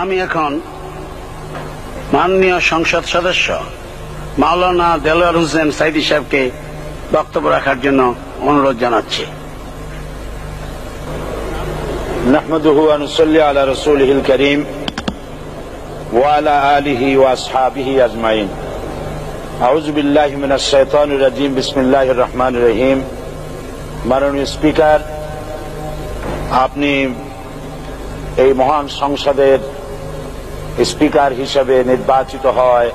আমি এখন মাননীয় সংসদ সদস্য মাওলানা দেলোয়ার হোসেন সাইদি সাহেবকে বক্তব্য রাখার জন্য অনুরোধ জানাচ্ছি। নাহমাদুহু ওয়া নুসাল্লি আলা রাসূলিহিল কারীম ওয়া আলা আলিহি ওয়া আসহাবিহি আজমাইন। আউযু বিল্লাহি মিনাশ শাইতানির রাজীম। বিসমিল্লাহির রহমানির রহিম। মাননীয় স্পিকার, আপনি এই মহান সংসদের স্পিকার হিসেবে নির্বাচিত হয়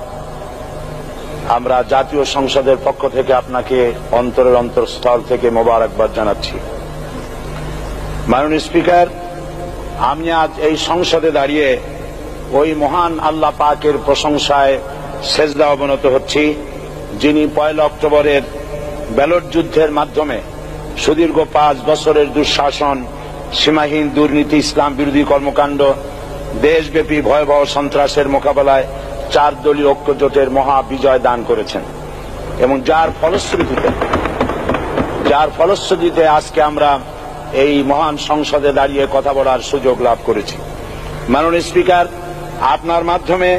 আমরা জাতীয় সংসদের পক্ষ থেকে আপনাকে অন্তরের অন্তঃস্থল থেকে মোবারকবাদ জানাচ্ছি। মাননীয় স্পিকার, আমি আজ এই সংসদে দাঁড়িয়ে ওই মহান আল্লাহ পাকের প্রশংসায় সেজদা অবনত হচ্ছি, যিনি 1 অক্টোবরের ব্যালট যুদ্ধের মাধ্যমে সুদীর্ঘ 5 বছরের দুঃশাসন, সীমাহীন দুর্নীতি, ইসলাম বিরোধী কর্মকাণ্ড, দেশব্যাপী ভয়াবহ সন্ত্রাসের মোকাবেলায় 4 দলীয় ঐক্যজোটের মহা বিজয় দান করেছেন এবং যার ফলশ্রুতিতে আজকে আমরা এই মহান সংসদে দাঁড়িয়ে কথা বলার সুযোগ লাভ করেছি। মাননীয় স্পিকার, আপনার মাধ্যমে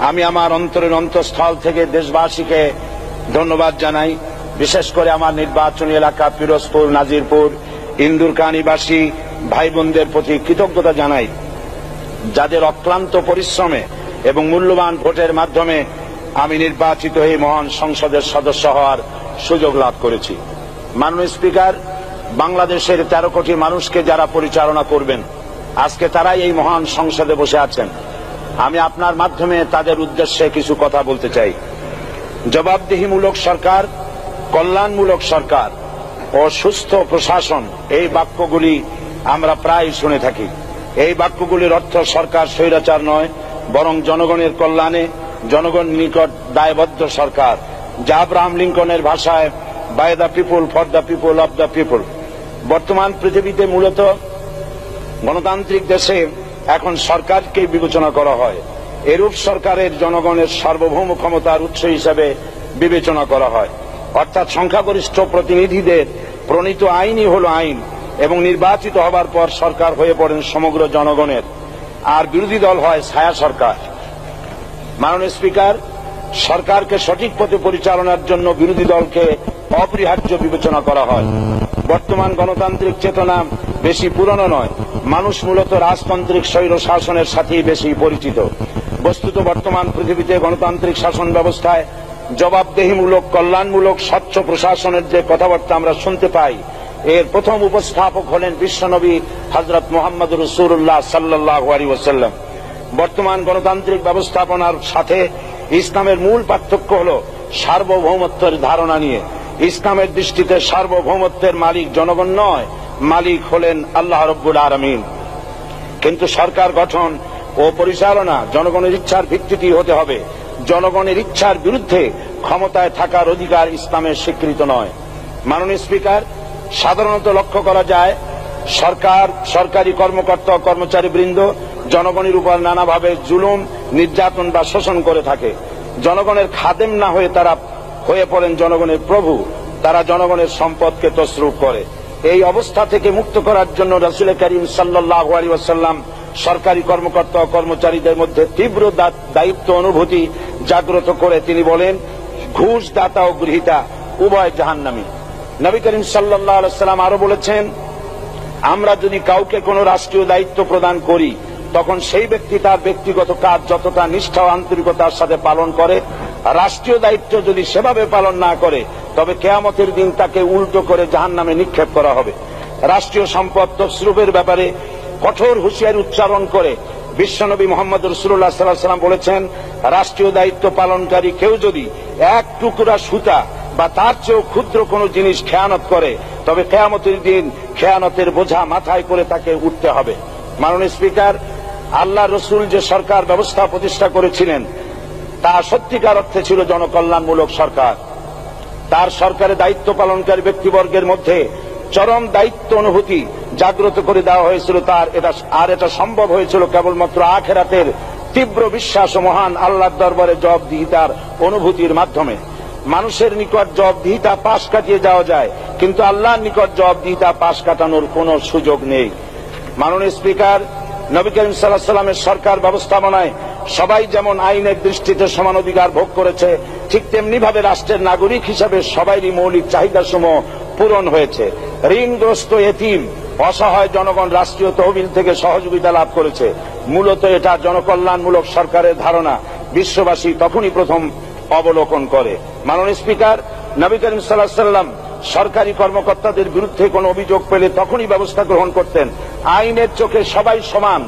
আমি আমার অন্তরের অন্তঃস্থল থেকে দেশবাসীকে ধন্যবাদ জানাই। বিশেষ করে আমার নির্বাচনী এলাকা পিরোজপুর, নাজিরপুর, ইন্দুরকানীবাসী ভাই বোনদের প্রতি কৃতজ্ঞতা জানাই, যাদের অক্লান্ত পরিশ্রমে এবং মূল্যবান ভোটের মাধ্যমে আমি নির্বাচিত হয়ে মহান সংসদের সদস্য হওয়ার সুযোগ লাভ করেছি। মাননীয় স্পিকার, বাংলাদেশের 13 কোটি মানুষকে যারা পরিচালনা করবেন, আজকে তারাই এই মহান সংসদে বসে আছেন। আমি আপনার মাধ্যমে তাদের উদ্দেশ্যে কিছু কথা বলতে চাই। জবাবদিহিমূলক সরকার, কল্যাণমূলক সরকার ও সুস্থ প্রশাসন, এই বাক্যগুলি আমরা প্রায় শুনে থাকি। এই বাক্যগুলির অর্থ সরকার স্বৈরাচার নয়, বরং জনগণের কল্যাণে জনগণ নিকট দায়বদ্ধ সরকার, যা আব্রাহাম লিঙ্কনের ভাষায় by the people, for the people, of the people. বর্তমান পৃথিবীতে মূলত গণতান্ত্রিক দেশে এখন সরকারকে বিবেচনা করা হয়। এরূপ সরকারের জনগণের সার্বভৌম ক্ষমতার উৎস হিসেবে বিবেচনা করা হয়, অর্থাৎ সংখ্যাগরিষ্ঠ প্রতিনিধিদের প্রণীত আইনই হল আইন এবং নির্বাচিত হবার পর সরকার হয়ে পড়েন সমগ্র জনগণের, আর বিরোধী দল হয় ছায়া সরকার। মাননীয় স্পিকার, সরকারকে সঠিক পথে পরিচালনার জন্য বিরোধী দলকে অপরিহার্য বিবেচনা করা হয়। বর্তমান গণতান্ত্রিক চেতনা বেশি পুরনো নয়, মানুষ মূলত রাজতান্ত্রিক স্বৈর শাসনের সাথেই বেশি পরিচিত। বস্তুত বর্তমান পৃথিবীতে গণতান্ত্রিক শাসন ব্যবস্থায় জবাবদিহিমূলক, কল্যাণমূলক, স্বচ্ছ প্রশাসনের যে কথাবার্তা আমরা শুনতে পাই, এর প্রথম উপস্থাপক হলেন বিশ্বনবী হযরত মুহাম্মদ রাসূলুল্লাহ সাল্লাল্লাহু আলাইহি ওয়াসাল্লাম। বর্তমান গণতান্ত্রিক ব্যবস্থাপনার সাথে ইসলামের মূল পার্থক্য হল সার্বভৌমত্বের ধারণা নিয়ে। ইসলামের দৃষ্টিতে সার্বভৌমত্বের মালিক জনগণ নয়, মালিক হলেন আল্লাহ রাব্বুল আলামিন। কিন্তু সরকার গঠন ও পরিচালনা জনগণের ইচ্ছার ভিত্তিতেই হতে হবে। জনগণের ইচ্ছার বিরুদ্ধে ক্ষমতায় থাকার অধিকার ইসলামের স্বীকৃত নয়। মাননীয় স্পিকার, সাধারণত লক্ষ্য করা যায় সরকার, সরকারি কর্মকর্তা ও কর্মচারীবৃন্দ জনগণের উপর নানাভাবে জুলুম, নির্যাতন বা শোষণ করে থাকে। জনগণের খাদেম না হয়ে তারা হয়ে পড়েন জনগণের প্রভু। তারা জনগণের সম্পদকে তসরুপ করে। এই অবস্থা থেকে মুক্ত করার জন্য রাসূল করিম সাল্লাল্লাহু আলাইহি ওয়াসাল্লাম সরকারি কর্মকর্তা ও কর্মচারীদের মধ্যে তীব্র দায়িত্ব অনুভূতি জাগ্রত করে তিনি বলেন, ঘুষ দাতা ও গৃহীতা উভয় জাহান্নামী। নবী করিম সাল্লাল্লাহু আলাইহি ওয়াসাল্লাম আরো বলেছেন, আমরা যদি কাউকে কোনো রাষ্ট্রীয় দায়িত্ব প্রদান করি, তখন সেই ব্যক্তি তার ব্যক্তিগত কাজ যতটা নিষ্ঠা ও আন্তরিকতার সাথে পালন করে, রাষ্ট্রীয় দায়িত্ব যদি সেভাবে পালন না করে, তবে কিয়ামতের দিন তাকে উল্টো করে জাহান্নামে নিক্ষেপ করা হবে। রাষ্ট্রীয় সম্পদ তসরুপের ব্যাপারে কঠোর হুঁশিয়ারি উচ্চারণ করে বিশ্বনবী মুহাম্মদ রাসূলুল্লাহ সাল্লাল্লাহু আলাইহি ওয়াসাল্লাম বলেছেন, রাষ্ট্রীয় দায়িত্ব পালনকারী কেউ যদি 1 টুকরা সুতা বা তার চেয়েও ক্ষুদ্র কোনো জিনিস খেয়ানত করে, তবে কিয়ামতের দিন খেয়ানতের বোঝা মাথায় করে তাকে উঠতে হবে। মাননীয় স্পিকার, আল্লাহ রসুল যে সরকার ব্যবস্থা প্রতিষ্ঠা করেছিলেন, তা সত্যিকার অর্থে ছিল জনকল্যাণমূলক সরকার। তার সরকারে দায়িত্ব পালনকারী ব্যক্তিবর্গের মধ্যে চরম দায়িত্ব অনুভূতি জাগ্রত করে দেওয়া হয়েছিল। এটা সম্ভব হয়েছিল কেবলমাত্র আখিরাতের তীব্র বিশ্বাস ও মহান আল্লাহর দরবারে জবাবদিহিতার অনুভূতির মাধ্যমে। মানুষের নিকট জবাবদিহিতা পাশ কাটিয়ে যাওয়া যায়, কিন্তু আল্লাহর নিকট জবাবদিহিতা পাশ কাটানোর কোনো সুযোগ নেই। মাননীয় স্পিকার, নবী করিম সাল্লাল্লাহু আলাইহি ওয়াসাল্লামের সরকার ব্যবস্থাপনায় সবাই যেমন আইনের দৃষ্টিতে সমান অধিকার ভোগ করেছে, ঠিক তেমনি ভাবে রাষ্ট্রের নাগরিক হিসাবে সবারই মৌলিক চাহিদাসমূহ পূরণ হয়েছে। ঋণগ্রস্ত এতিম অসহায় জনগণ রাষ্ট্রীয় তহবিল থেকে সহযোগিতা লাভ করেছে। মূলত এটা জনকল্যাণমূলক সরকারের ধারণা বিশ্ববাসী তখনই প্রথম অবলোকন করে। মাননীয় স্পিকার, নবী করিম সাল্লাল্লাহু আলাইহি ওয়াসাল্লাম সরকারি কর্মকর্তাদের বিরুদ্ধে কোনো অভিযোগ পেলে তখনই ব্যবস্থা গ্রহণ করতেন। আইনের চোখে সবাই সমান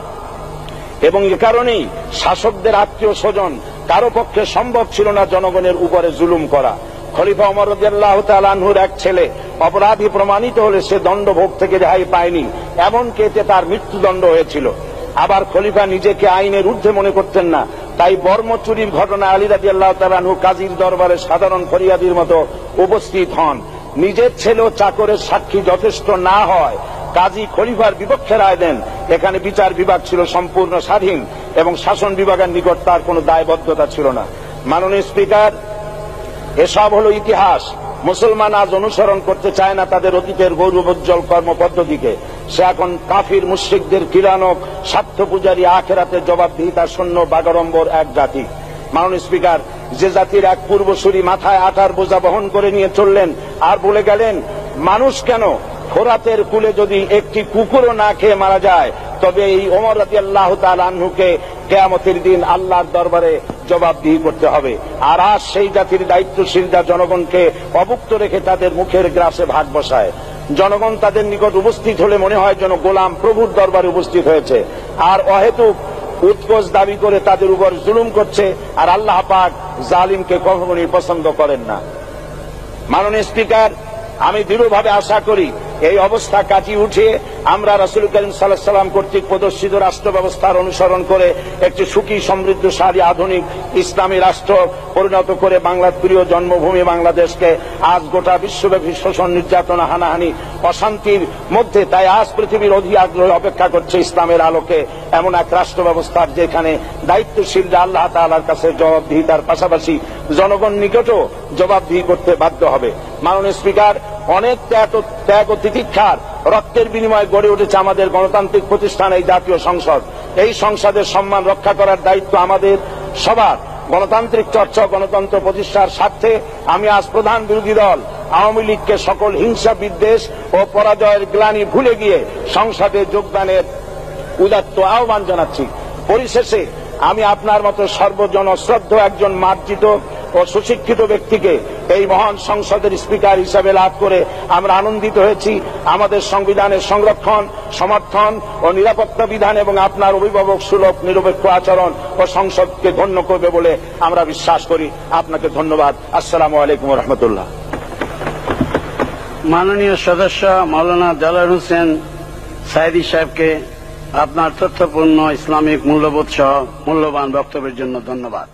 এবং এ কারণেই শাসকদের আত্মীয় স্বজন কারো পক্ষে সম্ভব ছিল না জনগণের উপরে জুলুম করা। খলিফা ওমর রাদিয়াল্লাহু তাআলা আনহুর এক ছেলে অপরাধী প্রমাণিত হলে সে দণ্ডভোগ থেকে রেহাই পায়নি, এমনকি এতে তার মৃত্যুদণ্ড হয়েছিল। আবার খলিফা নিজেকে আইনের ঊর্ধ্বে মনে করতেন না, তাই বর্ম চুরির ঘটনা আলী রাদিয়াল্লাহু তাআলা আনহু কাজীর দরবারে সাধারণ ফরিয়াদির মতো উপস্থিত হন। নিজের ছেলে ও চাকরের সাক্ষী যথেষ্ট না হয় কাজী খলিফার বিপক্ষে রায় দেন। এখানে বিচার বিভাগ ছিল সম্পূর্ণ স্বাধীন এবং শাসন বিভাগের নিকট তার কোনো দায়বদ্ধতা ছিল না। মাননীয় স্পিকার, এসব হলো ইতিহাস। মুসলমান আজ অনুসরণ করতে চায় না তাদের অতীতের গৌরবোজ্জ্বল কর্মপদ্ধতিকে। সে এখন কাফির মুশরিকদের কিরানক স্বার্থ পূজারী আখেরাতে জবাবদিহিতা শূন্য বাগাড়ম্বর এক জাতি। মাননীয় স্পিকার, যে জাতির এক পূর্বসূরি মাথায় আটার বোঝা বহন করে নিয়ে চললেন আর বলে গেলেন, মানুষ কেন, ফোরাতের কূলে যদি একটি কুকুরও না খেয়ে মারা যায় তবে এই ওমর রাদিয়াল্লাহু তাআলা আনহুকে কিয়ামতের দিন আল্লাহর দরবারে জবাবদিহি করতে হবে। আর আজ সেই জাতির দায়িত্বশীলরা জনগণকে অভুক্ত রেখে তাদের মুখের গ্রাসে ভাগ বসায়। জনগণ তাদের নিকট উপস্থিত হলে মনে হয় যেন গোলাম প্রভুর দরবারে উপস্থিত হয়েছে, আর অহেতুক উৎকোচ দাবি করে তাদের উপর জুলুম করছে। আর আল্লাহ পাক জালিমকে কখনোই পছন্দ করেন না। মাননীয় স্পিকার, আমি দৃঢ়ভাবে আশা করি এই অবস্থা কাটিয়ে উঠিয়ে আমরা রাসূল করিম সাল্লাল্লাহু আলাইহি ওয়াসাল্লাম কর্তৃক প্রদর্শিত রাষ্ট্র ব্যবস্থার অনুসরণ করে একটি সুখী সমৃদ্ধশালী আধুনিক ইসলামী রাষ্ট্র পরিণত করে বাংলার প্রিয় জন্মভূমি বাংলাদেশকে আজ গোটা বিশ্বব্যাপী শোষণ, নির্যাতনা, হানাহানি, অশান্তির মধ্যে, তাই আজ পৃথিবীর অধীর আগ্রহে অপেক্ষা করছে ইসলামের আলোকে এমন এক রাষ্ট্র ব্যবস্থার যেখানে দায়িত্বশীলরা আল্লাহ তাআলার কাছে জবাবদিহিতার পাশাপাশি জনগণ নিকটও জবাবদিহি করতে বাধ্য হবে। মাননীয় স্পিকার, অনেক ত্যাগ ও তিতিক্ষার রক্তের বিনিময়ে গড়ে উঠেছে আমাদের গণতান্ত্রিক প্রতিষ্ঠান এই জাতীয় সংসদ। এই সংসদের সম্মান রক্ষা করার দায়িত্ব আমাদের সবার। গণতান্ত্রিক চর্চা, গণতন্ত্র প্রতিষ্ঠার স্বার্থে আমি আজ প্রধান বিরোধী দল আওয়ামী লীগকে সকল হিংসা, বিদ্বেষ ও পরাজয়ের গ্লানি ভুলে গিয়ে সংসদে যোগদানের উদাত্ত আহ্বান জানাচ্ছি। পরিশেষে আমি আপনার মতো সর্বজন শ্রদ্ধ একজন মার্জিত ও সুশিক্ষিত ব্যক্তিকে এই মহান সংসদের স্পিকার হিসাবে লাভ করে আমরা আনন্দিত হয়েছি। আমাদের সংবিধানের সংরক্ষণ, সমর্থন ও নিরাপত্তা বিধান এবং আপনার অভিভাবক সুলভ নিরপেক্ষ আচরণ ও সংসদকে ধন্য করবে বলে আমরা বিশ্বাস করি। আপনাকে ধন্যবাদ। আসসালামু আলাইকুম ওয়া রাহমাতুল্লাহ। মাননীয় সদস্য মাওলানা দেলোয়ার হোসেন সাঈদী সাহেবকে আপনার তথ্যপূর্ণ ইসলামিক মূল্যবোধ সহ মূল্যবান বক্তব্যের জন্য ধন্যবাদ।